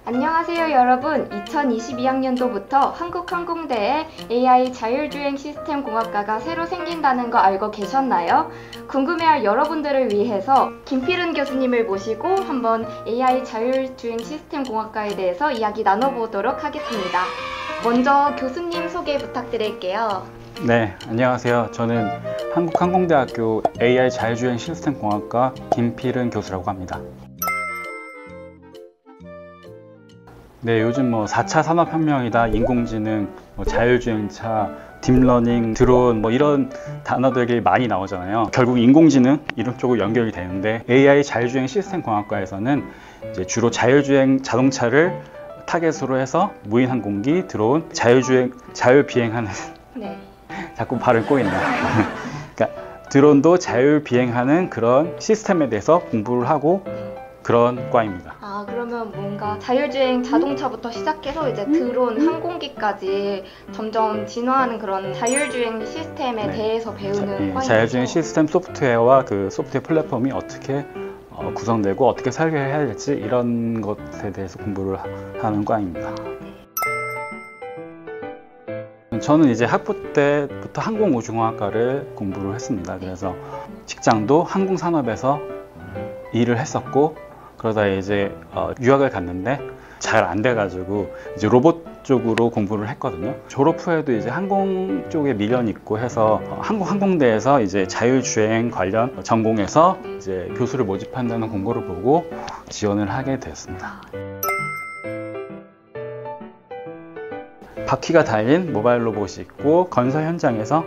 안녕하세요 여러분. 2022학년도부터 한국항공대에 AI 자율주행 시스템 공학과가 새로 생긴다는 거 알고 계셨나요? 궁금해할 여러분들을 위해서 김필은 교수님을 모시고 한번 AI 자율주행 시스템 공학과에 대해서 이야기 나눠보도록 하겠습니다. 먼저 교수님 소개 부탁드릴게요. 네, 안녕하세요. 저는 한국항공대학교 AI 자율주행 시스템 공학과 김필은 교수라고 합니다. 네, 요즘 4차 산업혁명이다, 인공지능, 자율주행차, 딥러닝, 드론 이런 단어들이 많이 나오잖아요. 결국 인공지능 이런 쪽으로 연결이 되는데 AI 자율주행 시스템 공학과에서는 이제 주로 자율주행 자동차를 타겟으로 해서 무인항공기, 드론, 자율비행하는 네. 자꾸 발음 꼬이네요. 그러니까 드론도 자율비행하는 그런 시스템에 대해서 공부를 하고 그런 과입니다. 그러면 뭔가 자율주행 자동차부터 시작해서 이제 드론, 항공기까지 점점 진화하는 그런 자율주행 시스템에 대해서 배우는 과이죠. 자율주행 시스템 소프트웨어와 그 소프트웨어 플랫폼이 어떻게 구성되고 어떻게 설계해야 될지 이런 것에 대해서 공부를 하는 과입니다. 저는 이제 학부 때부터 항공우주공학과를 공부를 했습니다. 그래서 직장도 항공산업에서 일을 했었고, 그러다 이제 유학을 갔는데 잘 안 돼가지고 이제 로봇 쪽으로 공부를 했거든요. 졸업 후에도 이제 항공 쪽에 미련이 있고 해서 항공대에서 이제 자율주행 관련 전공에서 이제 교수를 모집한다는 공고를 보고 지원을 하게 되었습니다. 바퀴가 달린 모바일 로봇이 있고, 건설 현장에서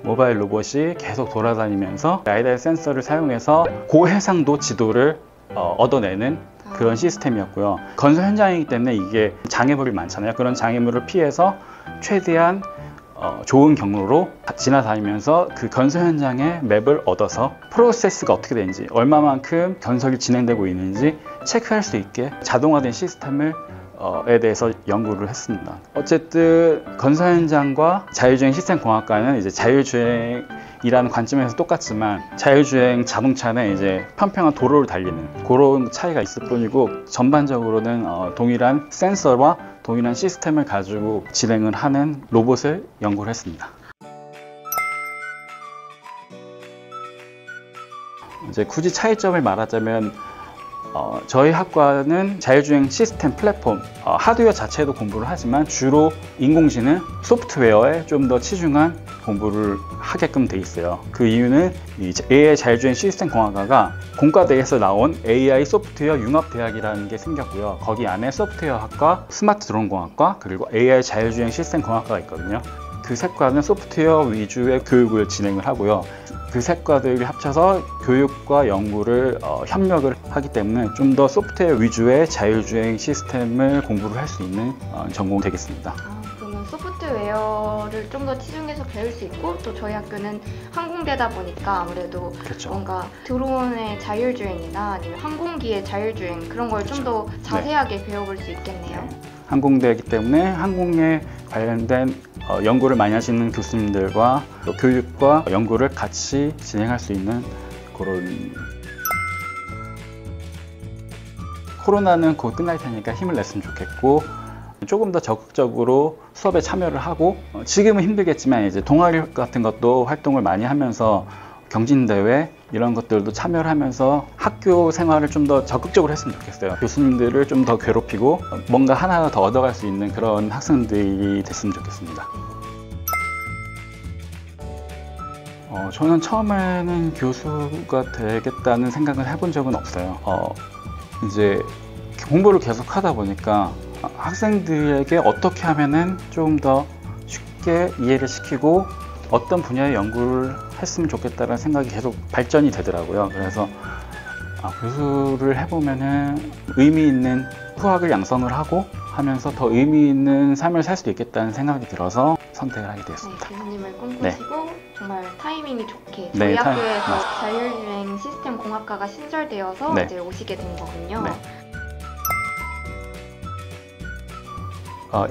모바일 로봇이 계속 돌아다니면서 라이다 센서를 사용해서 고해상도 지도를 얻어내는 그런 시스템이었고요. 건설 현장이기 때문에 이게 장애물이 많잖아요. 그런 장애물을 피해서 최대한 좋은 경로로 지나다니면서 그 건설 현장의 맵을 얻어서 프로세스가 어떻게 되는지, 얼마만큼 건설이 진행되고 있는지 체크할 수 있게 자동화된 시스템을 에 대해서 연구를 했습니다. 어쨌든 건설 현장과 자율주행 시스템 공학과는 이제 자율주행이라는 관점에서 똑같지만, 자율주행 자동차는 이제 평평한 도로를 달리는 그런 차이가 있을 뿐이고, 전반적으로는 동일한 센서와 동일한 시스템을 가지고 진행을 하는 로봇을 연구를 했습니다. 이제 굳이 차이점을 말하자면 저희 학과는 자율주행 시스템 플랫폼, 하드웨어 자체도 공부를 하지만 주로 인공지능, 소프트웨어에 좀 더 치중한 공부를 하게끔 돼 있어요. 그 이유는 이 AI 자율주행 시스템 공학과가 공과대에서 나온 AI 소프트웨어 융합대학이라는 게 생겼고요. 거기 안에 소프트웨어학과, 스마트 드론 공학과, 그리고 AI 자율주행 시스템 공학과가 있거든요. 그 세 과는 소프트웨어 위주의 교육을 진행을 하고요. 그 세 과들이 합쳐서 교육과 연구를 협력을 하기 때문에 좀 더 소프트웨어 위주의 자율주행 시스템을 공부를 할 수 있는 전공이 되겠습니다. 그러면 소프트웨어를 좀 더 치중해서 배울 수 있고, 또 저희 학교는 항공대다 보니까 아무래도 그렇죠. 뭔가 드론의 자율주행이나 아니면 항공기의 자율주행 그런 걸 좀 더 자세하게 배워볼 수 있겠네요. 항공대이기 때문에 항공에 관련된 연구를 많이 하시는 교수님들과 또 교육과 연구를 같이 진행할 수 있는 그런. 코로나는 곧 끝날 테니까 힘을 냈으면 좋겠고, 조금 더 적극적으로 수업에 참여를 하고, 지금은 힘들겠지만 이제 동아리 같은 것도 활동을 많이 하면서 경진대회 이런 것들도 참여를 하면서 학교 생활을 좀 더 적극적으로 했으면 좋겠어요. 교수님들을 좀 더 괴롭히고 뭔가 하나 더 얻어갈 수 있는 그런 학생들이 됐으면 좋겠습니다. 저는 처음에는 교수가 되겠다는 생각을 해본 적은 없어요. 이제 공부를 계속 하다 보니까 학생들에게 어떻게 하면은 좀 더 쉽게 이해를 시키고 어떤 분야의 연구를 했으면 좋겠다는 생각이 계속 발전이 되더라고요. 그래서 교수를 해보면은 의미 있는 후학을 양성을 하고 하면서 더 의미 있는 삶을 살 수도 있겠다는 생각이 들어서 선택을 하게 되었습니다. 네, 교수님을 꿈꾸시고 정말 타이밍이 좋게 저희 학교에서 자율주행 시스템 공학과가 신설되어서 이제 오시게 된 거군요.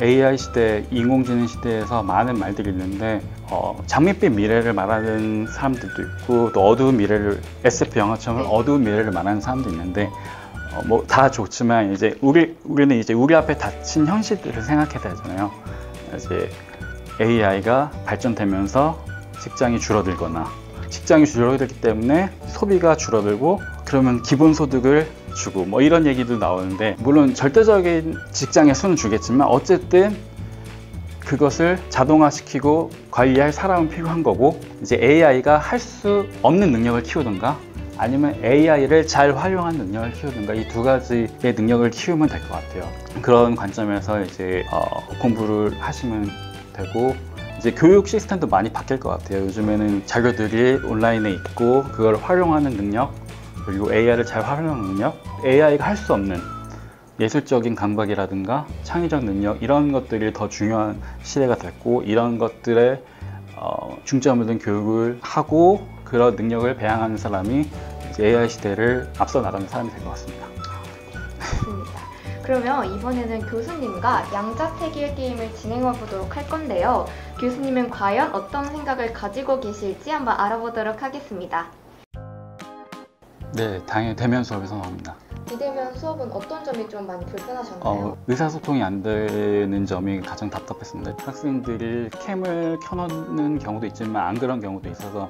AI 시대, 인공지능 시대에서 많은 말들이 있는데 장밋빛 미래를 말하는 사람들도 있고, 또 어두운 미래를, SF 영화처럼 어두운 미래를 말하는 사람도 있는데 뭐 다 좋지만 이제 우리는 이제 우리 앞에 닥친 현실들을 생각해야 되잖아요. 이제 AI가 발전되면서 직장이 줄어들거나 직장이 줄어들기 때문에 소비가 줄어들고 그러면 기본소득을 주고 뭐 이런 얘기도 나오는데 물론 절대적인 직장의 수는 주겠지만 어쨌든 그것을 자동화시키고 관리할 사람은 필요한 거고 이제 AI가 할 수 없는 능력을 키우든가 아니면 AI를 잘 활용한 능력을 키우든가 이 두 가지의 능력을 키우면 될 것 같아요. 그런 관점에서 이제 공부를 하시면 되고 이제 교육 시스템도 많이 바뀔 것 같아요. 요즘에는 자료들이 온라인에 있고 그걸 활용하는 능력 그리고 AI를 잘 활용하는 능력 AI가 할 수 없는 예술적인 감각이라든가 창의적 능력 이런 것들이 더 중요한 시대가 됐고 이런 것들에 중점을 둔 교육을 하고 그런 능력을 배양하는 사람이 이제 AI 시대를 앞서 나가는 사람이 될 것 같습니다. 맞습니다. 그러면 이번에는 교수님과 양자택일 게임을 진행해 보도록 할 건데요. 교수님은 과연 어떤 생각을 가지고 계실지 한번 알아보도록 하겠습니다. 네, 당연히 대면 수업이 선호합니다. 비대면 수업은 어떤 점이 좀 많이 불편하셨나요? 의사소통이 안 되는 점이 가장 답답했습니다. 학생들이 캠을 켜놓는 경우도 있지만 안 그런 경우도 있어서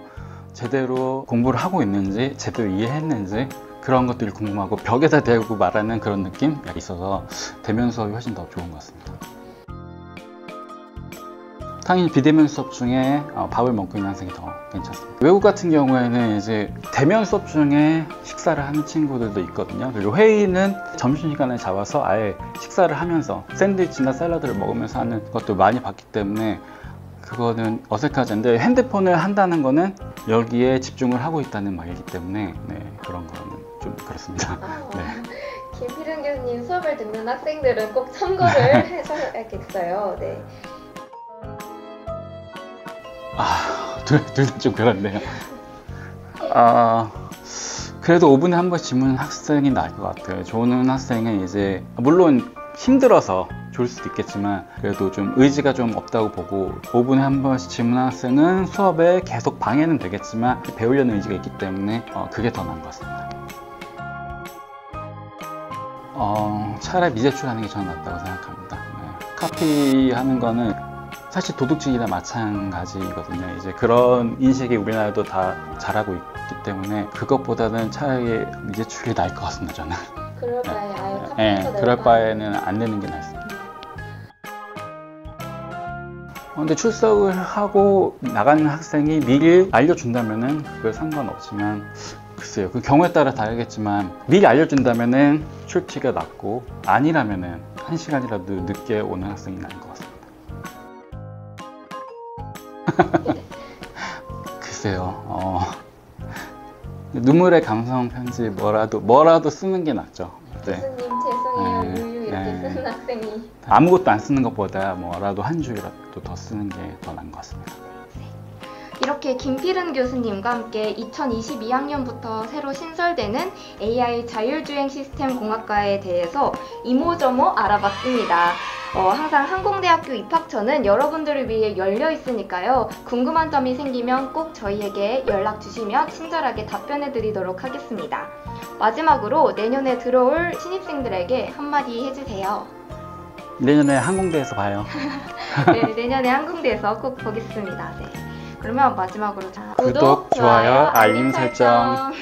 제대로 공부를 하고 있는지 제대로 이해했는지 그런 것들이 궁금하고 벽에다 대고 말하는 그런 느낌이 있어서 대면 수업이 훨씬 더 좋은 것 같습니다. 당연히 비대면 수업 중에 밥을 먹고 있는 학생이 더 괜찮습니다. 외국 같은 경우에는 이제 대면 수업 중에 식사를 하는 친구들도 있거든요. 그리고 회의는 점심시간에 잡아서 아예 식사를 하면서 샌드위치나 샐러드를 먹으면서 하는 것도 많이 봤기 때문에 그거는 어색하지 않은데 핸드폰을 한다는 거는 여기에 집중을 하고 있다는 말이기 때문에 네, 그런 거는 좀 그렇습니다. 네. 김필은 교수님 수업을 듣는 학생들은 꼭 참고를 해줘야겠어요. 네. 둘 다 좀 그렇네요. 그래도 5분에 한 번 질문하는 학생이 나을 것 같아요. 좋은 학생은 이제 물론 힘들어서 좋을 수도 있겠지만 그래도 좀 의지가 좀 없다고 보고 5분에 한 번씩 질문하는 학생은 수업에 계속 방해는 되겠지만 배우려는 의지가 있기 때문에 그게 더 나은 것 같습니다. 차라리 미제출하는 게 저는 낫다고 생각합니다. 네. 카피하는 거는 사실 도둑질이나 마찬가지거든요. 이제 그런 인식이 우리나라도 다 잘하고 있기 때문에 그것보다는 차라리 미제출이 나을 것 같습니다. 저는. 그럴 바에 아예 카피해서 네, 그럴 바에는 안 내는 게 낫습니다. 근데 출석을 하고 나가는 학생이 미리 알려준다면은 그거 상관없지만 글쎄요, 그 경우에 따라 다르겠지만 미리 알려준다면은 출티가 낮고 아니라면은 1시간이라도 늦게 오는 학생이 나을 것 같습니다. 글쎄요, 눈물의 감성 편지 뭐라도 쓰는 게 낫죠. 네. 교수님 죄송해요. 유유 이렇게 쓰는 학생이 아무것도 안 쓰는 것보다 뭐라도 한 줄이라도 더 쓰는 게 더 나은 것 같습니다. 이렇게 김필은 교수님과 함께 2022학년부터 새로 신설되는 AI 자율주행 시스템 공학과에 대해서 이모저모 알아봤습니다. 항상 항공대학교 입학처는 여러분들을 위해 열려 있으니까요. 궁금한 점이 생기면 꼭 저희에게 연락 주시면 친절하게 답변해 드리도록 하겠습니다. 마지막으로 내년에 들어올 신입생들에게 한마디 해주세요. 내년에 항공대에서 봐요. 네, 내년에 항공대에서 꼭 보겠습니다. 네. 그러면 마지막으로 구독, 좋아요, 알림 설정.